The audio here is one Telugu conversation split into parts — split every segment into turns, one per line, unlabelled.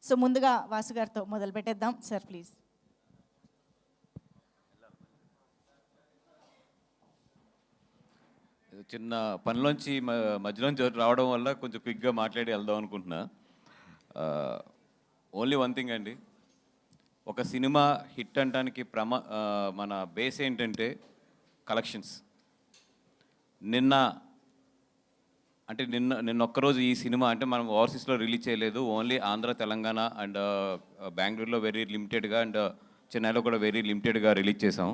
సో ముందుగా వాసు గారితో మొదలు పెట్టేద్దాం సార్, ప్లీజ్.
చిన్న పనిలోంచి మధ్యలోంచి రావడం వల్ల కొంచెం క్విక్గా మాట్లాడి వెళ్దాం అనుకుంటున్నా. ఓన్లీ వన్ థింగ్ అండి, ఒక సినిమా హిట్ అనడానికి మన బేస్ ఏంటంటే కలెక్షన్స్. నిన్న ఒక్కరోజు ఈ సినిమా అంటే మనం ఓవర్సీస్లో రిలీజ్ చేయలేదు, ఓన్లీ ఆంధ్ర, తెలంగాణ అండ్ బెంగళూరులో వెరీ లిమిటెడ్గా అండ్ చెన్నైలో కూడా వెరీ లిమిటెడ్గా రిలీజ్ చేసాం.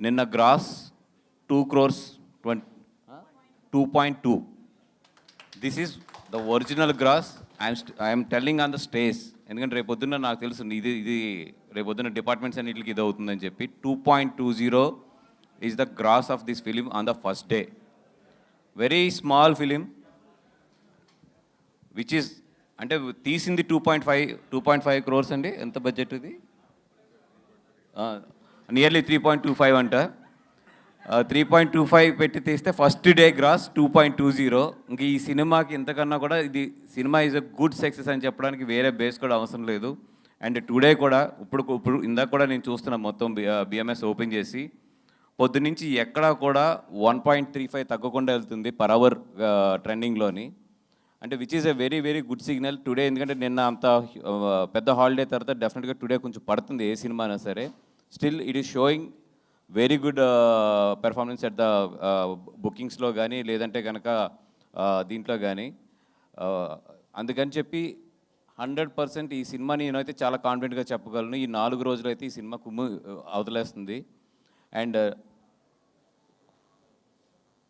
నిన్న gross 2.2. This is the original gross. I'm telling on the stage, ఎందుకంటే రేపొద్దున్న నాకు తెలుసు ఇది రేపొద్దున్న డిపార్ట్మెంట్స్ అన్నిటికి ఇది అవుతుందని చెప్పి 2.20 is the gross of this film on the first day. Very small film which is అంటే తీసింది 2.5 crores అండి. ఎంత బడ్జెట్ ఇది? నియర్లీ 3.25 అంట. 3.25 పెట్టి తీస్తే ఫస్ట్ డే గ్రాస్ 2.20. ఇంక ఈ సినిమాకి ఇంతకన్నా కూడా ఇది cinema is a good success అని చెప్పడానికి వేరే బేస్ కూడా అవసరం లేదు. అండ్ టుడే కూడా ఇప్పుడు ఇందాక కూడా నేను చూస్తున్నా మొత్తం బిఎంఎస్ ఓపెన్ చేసి పొద్దునుంచి ఎక్కడా కూడా 1.35 తగ్గకుండా వెళ్తుంది పర్ అవర్ ట్రెండింగ్లోని. అంటే which is a very very good signal today. ఎందుకంటే నిన్న అంత పెద్ద హాలిడే తర్వాత డెఫినెట్గా టుడే కొంచెం పడుతుంది ఏ సినిమా అయినా సరే. Still it is showing very good performance at the బుకింగ్స్లో కానీ లేదంటే కనుక దీంట్లో కానీ. అందుకని చెప్పి 100% ఈ సినిమాని నేనైతే చాలా కాన్ఫిడెంట్గా చెప్పగలను. ఈ 4 రోజులు అయితే ఈ సినిమా కుమ్ము అవతలేస్తుంది. అండ్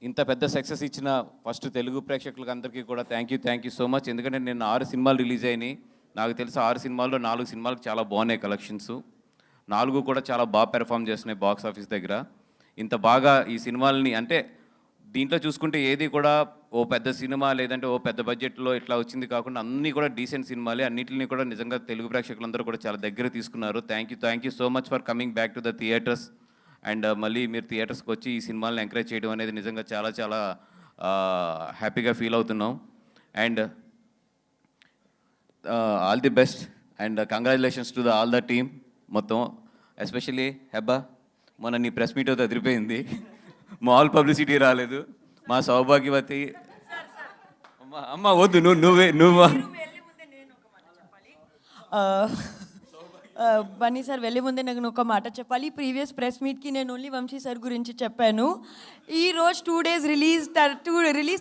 ఇంత పెద్ద సక్సెస్ ఇచ్చిన ఫస్ట్ తెలుగు ప్రేక్షకులకు అందరికీ కూడా థ్యాంక్ యూ సో మచ్. ఎందుకంటే నేను 6 సినిమాలు రిలీజ్ అయినాయి. నాకు తెలిసి 6 సినిమాల్లో 4 సినిమాలకు చాలా బాగున్నాయి కలెక్షన్స్. 4 కూడా చాలా బాగా పెర్ఫామ్ చేస్తున్నాయి బాక్స్ ఆఫీస్ దగ్గర. ఇంత బాగా ఈ సినిమాలని అంటే దీంట్లో చూసుకుంటే ఏది కూడా ఓ పెద్ద సినిమా లేదంటే ఓ పెద్ద బడ్జెట్లో ఇట్లా వచ్చింది కాకుండా అన్నీ కూడా డీసెంట్ సినిమాలే. అన్నింటినీ కూడా నిజంగా తెలుగు ప్రేక్షకులందరూ కూడా చాలా దగ్గర తీసుకున్నారు. Thank you so much for coming back to the theatres. And మళ్ళీ మీరు థియేటర్స్కి వచ్చి ఈ సినిమాలను ఎంకరేజ్ చేయడం అనేది నిజంగా చాలా చాలా హ్యాపీగా ఫీల్ అవుతున్నాం. And all the best and congratulations to all the team మొత్తం. ఎస్పెషల్లీ హెబ్బా, మొన్న నీ ప్రెస్ మీట్ అయితే అదిరిపోయింది. మామూలు పబ్లిసిటీ రాలేదు. మా సౌభాగ్యవతి అమ్మ వద్దు నువ్వు
బన్నీ సార్ వెళ్ళే ముందే నాకు ఒక మాట చెప్పాలి. ప్రీవియస్ ప్రెస్ మీట్కి నేను ఓన్లీ వంశీ సార్ గురించి చెప్పాను. ఈరోజు 2 days రిలీజ్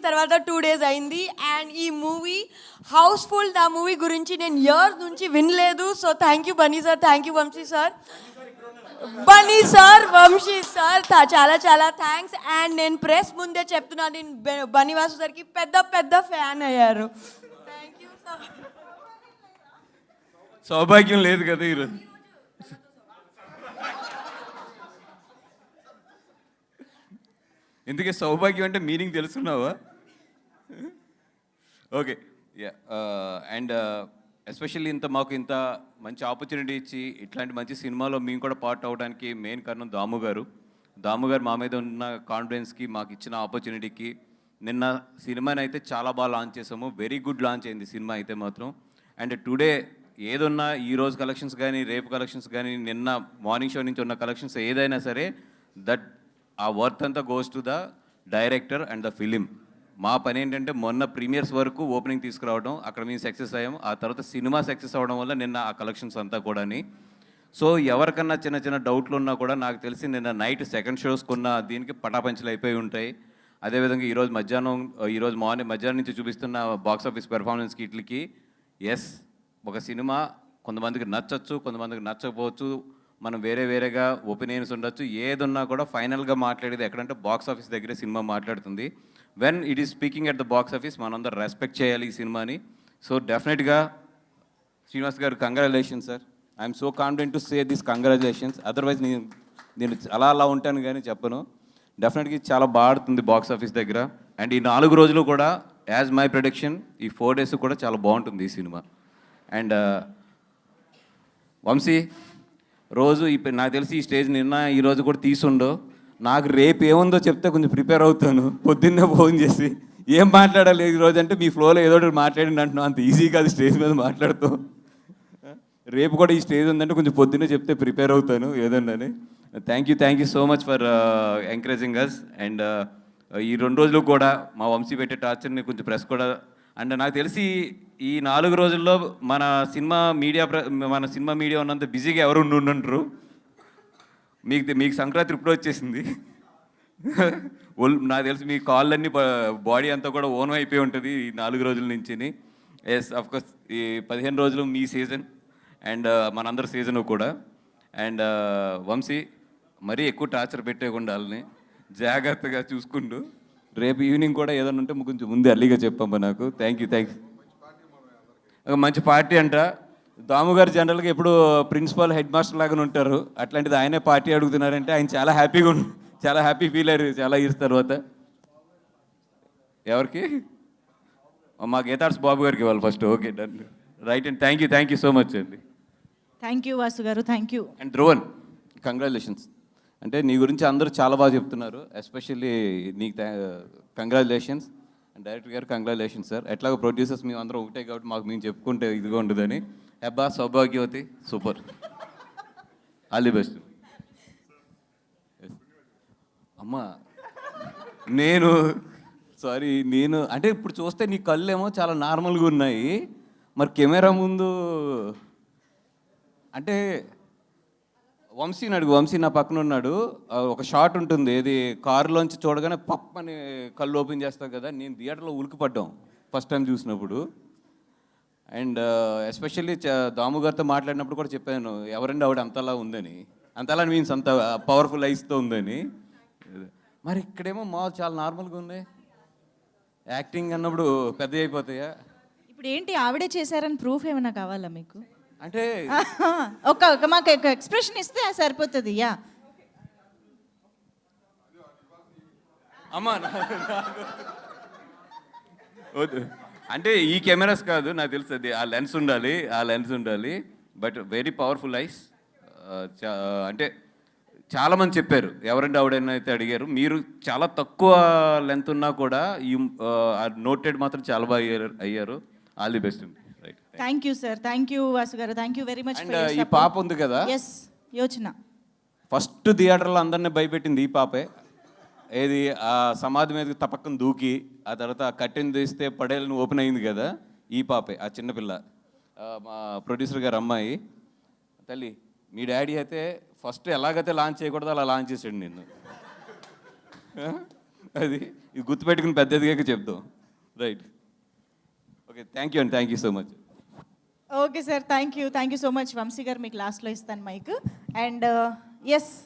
తర్వాత 2 days అయింది. అండ్ ఈ మూవీ హౌస్ఫుల్. ఆ మూవీ గురించి నేను ఇయర్స్ నుంచి వినలేదు. So thank you Bunny sir, thank you Vamshi sir. Bunny sir, Vamshi sir, చాలా చాలా థ్యాంక్స్. అండ్ నేను ప్రెస్ ముందే చెప్తున్నాను, నేను బన్నీ వాసు సార్కి పెద్ద ఫ్యాన్ అయ్యారు. Thank you sir.
సౌభాగ్యం లేదు కదా ఈరోజు. ఎందుకే సౌభాగ్యం అంటే మీనింగ్ తెలుసుకున్నావా? Okay yeah. అండ్ ఎస్పెషల్లీ మాకు ఇంత మంచి ఆపర్చునిటీ ఇచ్చి ఇట్లాంటి మంచి సినిమాలో మేము కూడా పార్ట్ అవ్వడానికి మెయిన్ కారణం దాము గారు మా మీద ఉన్న కాన్ఫిడెన్స్కి, మాకు ఇచ్చిన ఆపర్చునిటీకి. నిన్న సినిమాని అయితే చాలా బాగా లాంచ్ చేసాము. వెరీ గుడ్ లాంచ్ అయింది సినిమా అయితే మాత్రం. అండ్ టుడే ఏదున్నా ఈరోజు కలెక్షన్స్ కానీ రేపు కలెక్షన్స్ కానీ నిన్న మార్నింగ్ షో నుంచి ఉన్న కలెక్షన్స్ ఏదైనా సరే దట్ ఆ వర్త్ అంతా goes to the director and the film. మా పని ఏంటంటే మొన్న ప్రీమియర్స్ వరకు ఓపెనింగ్ తీసుకురావడం, అక్కడ మేము సక్సెస్ అయ్యాం. ఆ తర్వాత సినిమా సక్సెస్ అవ్వడం వల్ల నిన్న ఆ కలెక్షన్స్ అంతా కూడాని. సో ఎవరికన్నా చిన్న డౌట్లు ఉన్నా కూడా నాకు తెలిసి నిన్న నైట్ సెకండ్ షోస్ కొన్న దీనికి పటాపంచలు అయిపోయి ఉంటాయి. అదేవిధంగా ఈరోజు మధ్యాహ్నం నుంచి చూపిస్తున్న బాక్స్ ఆఫీస్ పెర్ఫార్మెన్స్కి వీటికి ఎస్, ఒక సినిమా కొంతమందికి నచ్చచ్చు, కొంతమందికి నచ్చకపోవచ్చు. మనం వేరేగా ఒపీనియన్స్ ఉండొచ్చు. ఏదున్నా కూడా ఫైనల్గా మాట్లాడేది ఎక్కడంటే బాక్స్ ఆఫీస్ దగ్గరే సినిమా మాట్లాడుతుంది. When it is speaking at the box office మనందరూ రెస్పెక్ట్ చేయాలి ఈ సినిమాని. సో డెఫినెట్గా శ్రీనివాస్ గారు congratulations sir. I'm so confident to say this congratulations. Otherwise నేను అలా ఉంటాను కానీ చెప్పను. డెఫినెట్గా చాలా బాగుంటుంది బాక్స్ ఆఫీస్ దగ్గర. అండ్ ఈ 4 రోజులు కూడా యాజ్ మై ప్రొడిక్షన్ ఈ 4 days కూడా చాలా బాగుంటుంది ఈ సినిమా. అండ్ వంశీ రోజు ఇప్పుడు నాకు తెలిసి ఈ స్టేజ్ నిన్న ఈరోజు కూడా తీసుండో. నాకు రేపు ఏముందో చెప్తే కొంచెం ప్రిపేర్ అవుతాను. పొద్దున్నే ఫోన్ చేసి ఏం మాట్లాడాలి ఈ రోజు అంటే మీ ఫ్లోలో ఏదో ఒకటి మాట్లాడండి అంటున్నాం. అంత ఈజీ కాదు స్టేజ్ మీద మాట్లాడుతూ. రేపు కూడా ఈ స్టేజ్ ఉందంటే కొంచెం పొద్దున్నే చెప్తే ప్రిపేర్ అవుతాను ఏదన్నా. Thank you so much for encouraging us. And ఈ 2 రోజులు కూడా మా వంశీ పెట్టే టార్చర్ని కొంచెం ప్రెస్ కూడా. అండ్ నాకు తెలిసి ఈ 4 రోజుల్లో మన సినిమా మీడియా ఉన్నంత బిజీగా ఎవరు ఉండుంటారు. మీకు సంక్రాంతి ఇప్పుడు వచ్చేసింది. నాకు తెలిసి మీ కాళ్ళన్నీ బాడీ అంతా కూడా ఓన్ అయిపోయి ఉంటుంది ఈ 4 రోజుల నుంచి. ఎస్ అఫ్కోర్స్ ఈ 15 రోజులు మీ సీజన్ అండ్ మనందరి సీజను కూడా. అండ్ వంశీ మరీ ఎక్కువ టార్చర్ పెట్టేయకుండా వాళ్ళని జాగ్రత్తగా చూసుకుంటూ రేపు ఈవినింగ్ కూడా ఏదైనా ఉంటే కొంచెం ముందే అర్లీగా చెప్పమ్మా నాకు. Thank you. మంచి పార్టీ అంట. దాము గారు జనరల్గా ఎప్పుడు ప్రిన్సిపల్ హెడ్ మాస్టర్ లాగానే ఉంటారు. అట్లాంటిది ఆయనే పార్టీ అడుగుతున్నారంటే ఆయన చాలా హ్యాపీ ఫీల్ అయ్యారు చాలా ఇయర్స్ తర్వాత. ఎవరికి? మా గీతార్స్ బాబు గారికి ఇవ్వాలి first. Okay done right and thank you so much అండి.
Thank you Vasu garu, thank you.
And Dhruvan congratulations. అంటే నీ గురించి అందరూ చాలా బాగా చెప్తున్నారు. ఎస్పెషల్లీ నీకు కంగ్రాచులేషన్స్. అండ్ డైరెక్టర్ గారు కంగ్రాచులేషన్స్ సార్. ఎట్లాగో ప్రొడ్యూసర్స్ మేము అందరం ఒకటే కాబట్టి మాకు మేము చెప్పుకుంటే ఇదిగా ఉండదని. అబ్బా సౌభాగ్యవతి సూపర్, ఆల్ ది బెస్ట్. అమ్మా నేను అంటే ఇప్పుడు చూస్తే నీ కళ్ళు ఏమో చాలా నార్మల్గా ఉన్నాయి. మరి కెమెరా ముందు అంటే వంశీని అడుగు. వంశీ నా పక్కన ఉన్నాడు. ఒక షాట్ ఉంటుంది, ఏది కారులోంచి చూడగానే పప్ అని కళ్ళు ఓపెన్ చేస్తాం కదా. నేను థియేటర్లో ఉలికిపడ్డాం ఫస్ట్ టైం చూసినప్పుడు. అండ్ ఎస్పెషల్లీ దాము గారితో మాట్లాడినప్పుడు కూడా చెప్పాను, ఎవరండి ఆవిడ అంతలా ఉందని. అంతలా మీన్స్ అంత పవర్ఫుల్ ఐస్తో ఉందని. మరి ఇక్కడేమో చాలా నార్మల్గా ఉంది. యాక్టింగ్ అన్నప్పుడు పెద్ద అయిపోతాయా?
ఇప్పుడు ఏంటి ఆవిడే చేశారని ప్రూఫ్ ఏమైనా కావాలా మీకు?
అంటే
మాకు ఎక్స్ప్రెషన్ ఇస్తే సరిపోతుంది. యా
అమ్మా అంటే ఈ కెమెరాస్ కాదు నాకు తెలుస్తుంది, ఆ లెన్స్ ఉండాలి. But very powerful ice. అంటే చాలామంది చెప్పారు ఎవరంటే ఆవిడైనా అయితే అడిగారు. మీరు చాలా తక్కువ లెంత్ ఉన్నా కూడా ఈ నోటెడ్ మాత్రం చాలా బాగా అయ్యారు. ఆల్ ది బెస్ట్ అండి. Right.
Thank you sir, thank you Vasu garu, thank you very much.
And ఈ పాప ఉంది కదా,
ఎస్ యోచన,
ఫస్ట్ థియేటర్లో అందరినీ భయపెట్టింది ఈ పాపే. ఏది ఆ సమాధి మీద తపక్కన దూకి ఆ తర్వాత ఆ కట్టెని తీస్తే పడేళ్ళని ఓపెన్ అయింది కదా, ఈ పాపే ఆ చిన్నపిల్ల. మా ప్రొడ్యూసర్ గారు అమ్మాయి. తల్లి మీ డాడీ అయితే ఫస్ట్ ఎలాగైతే లాంచ్ చేయకూడదు అలా లాంచ్ చేసాడు నిన్ను. అది ఇది గుర్తుపెట్టుకుని పెద్ద ఎదిగాక చెప్తాం. రైట్. ఓకే థ్యాంక్ యూ అండి, thank you so much.
Okay sir, thank you so much. Vamshi గారు మీకు లాస్ట్లో ఇస్తాను మైక్. And yes